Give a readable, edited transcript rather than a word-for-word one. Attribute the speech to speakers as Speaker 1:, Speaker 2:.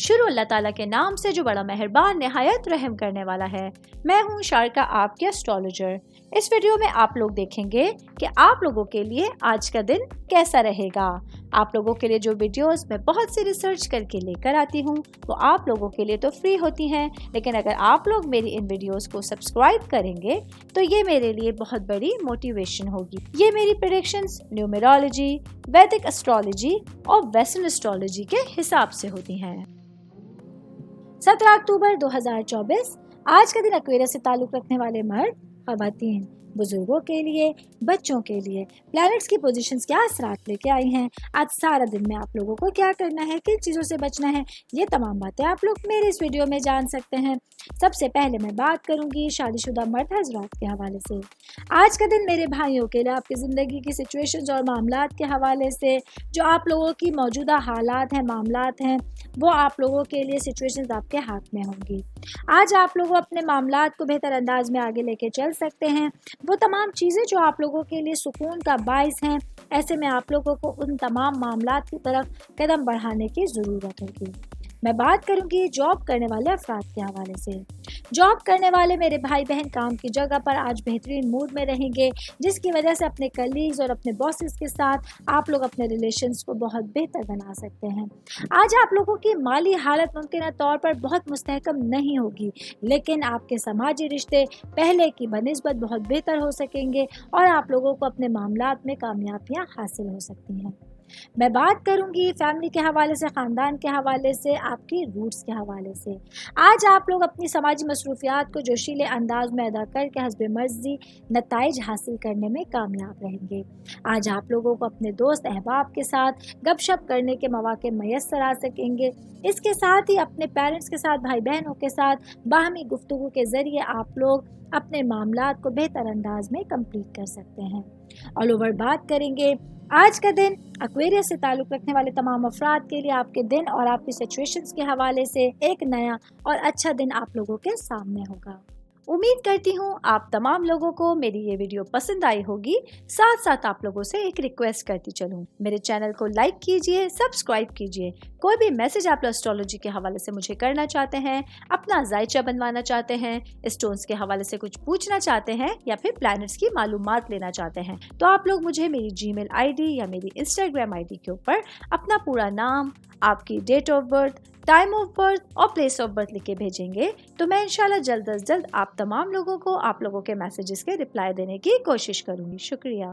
Speaker 1: شروع اللہ تعالیٰ کے نام سے جو بڑا مہربان نہایت رحم کرنے والا ہے۔ میں ہوں شارکا، آپ کے اسٹرالوجر۔ اس ویڈیو میں آپ لوگ دیکھیں گے کہ آپ لوگوں کے لیے آج کا دن کیسا رہے گا۔ آپ لوگوں کے لیے جو ویڈیوز میں بہت سی ریسرچ کر کے لے کر آتی ہوں وہ آپ لوگوں کے لیے تو فری ہوتی ہیں، لیکن اگر آپ لوگ میری ان ویڈیوز کو سبسکرائب کریں گے تو یہ میرے لیے بہت بڑی موٹیویشن ہوگی۔ یہ میری پریڈکشنز نیومرولوجی، ویدک اسٹرالوجی اور ویسٹرن اسٹرالوجی کے حساب سے ہوتی ہیں۔ 17 اکتوبر 2024 آج کا دن ایکویرس سے تعلق رکھنے والے مرد، خواتین، بزرگوں کے لیے، بچوں کے لیے پلانٹس کی پوزیشنز کیا اثرات لے کے آئی ہیں۔ آج سارا دن میں آپ لوگوں کو کیا کرنا ہے، کن چیزوں سے بچنا ہے، یہ تمام باتیں آپ لوگ میرے اس ویڈیو میں جان سکتے ہیں۔ سب سے پہلے میں بات کروں گی شادی شدہ مرد حضرات کے حوالے سے۔ آج کا دن میرے بھائیوں کے لیے آپ کی زندگی کی سچویشنز اور معاملات کے حوالے سے جو آپ لوگوں کی موجودہ حالات ہیں، معاملات ہیں، وہ آپ لوگوں کے لیے سچویشنز آپ کے ہاتھ میں ہوں گی۔ آج آپ لوگ اپنے معاملات کو بہتر انداز میں آگے لے کے چل سکتے ہیں۔ وہ تمام چیزیں جو آپ لوگوں کے لیے سکون کا باعث ہیں، ایسے میں آپ لوگوں کو ان تمام معاملات کی طرف قدم بڑھانے کی ضرورت ہوگی۔ میں بات کروں گی جاب کرنے والے افراد کے حوالے سے۔ جاب کرنے والے میرے بھائی بہن کام کی جگہ پر آج بہترین موڈ میں رہیں گے، جس کی وجہ سے اپنے کلیگز اور اپنے باسز کے ساتھ آپ لوگ اپنے ریلیشنز کو بہت بہتر بنا سکتے ہیں۔ آج آپ لوگوں کی مالی حالت ممکنہ طور پر بہت مستحکم نہیں ہوگی، لیکن آپ کے سماجی رشتے پہلے کی بنسبت بہت بہتر ہو سکیں گے اور آپ لوگوں کو اپنے معاملات میں کامیابیاں حاصل ہو سکتی ہیں۔ میں بات کروں گی فیملی کے حوالے سے، خاندان کے حوالے سے، آپ کی روٹس کے حوالے سے۔ آج آپ لوگ اپنی سماجی مصروفیات کو جوشیلے انداز میں ادا کر کے حسب مرضی نتائج حاصل کرنے میں کامیاب رہیں گے۔ آج آپ لوگوں کو اپنے دوست احباب کے ساتھ گپ شپ کرنے کے مواقع میسر آ سکیں گے۔ اس کے ساتھ ہی اپنے پیرنٹس کے ساتھ، بھائی بہنوں کے ساتھ باہمی گفتگو کے ذریعے آپ لوگ اپنے معاملات کو بہتر انداز میں کمپلیٹ کر سکتے ہیں۔ آل اوور بات کریں گے آج کا دن ایکویرس سے تعلق رکھنے والے تمام افراد کے لیے آپ کے دن اور آپ کی سچویشنز کے حوالے سے ایک نیا اور اچھا دن آپ لوگوں کے سامنے ہوگا۔ امید کرتی ہوں آپ تمام لوگوں کو میری یہ ویڈیو پسند آئی ہوگی۔ ساتھ ساتھ آپ لوگوں سے ایک ریکویسٹ کرتی چلوں، میرے چینل کو لائک کیجئے، سبسکرائب کیجئے۔ کوئی بھی میسج آپ اسٹرالوجی کے حوالے سے مجھے کرنا چاہتے ہیں، اپنا ذائچہ بنوانا چاہتے ہیں، اسٹونز کے حوالے سے کچھ پوچھنا چاہتے ہیں یا پھر پلانٹس کی معلومات لینا چاہتے ہیں، تو آپ لوگ مجھے میری جی میل آئی ڈی یا میری انسٹاگرام آئی ڈی کے اوپر اپنا پورا نام، آپ کی date of birth, time of birth اور پلیس آف برتھ لکھ کے بھیجیں گے تو میں انشاءاللہ جلد از جلد آپ تمام لوگوں کو آپ لوگوں کے میسیجز کے رپلائی دینے کی کوشش کروں گی۔ شکریہ۔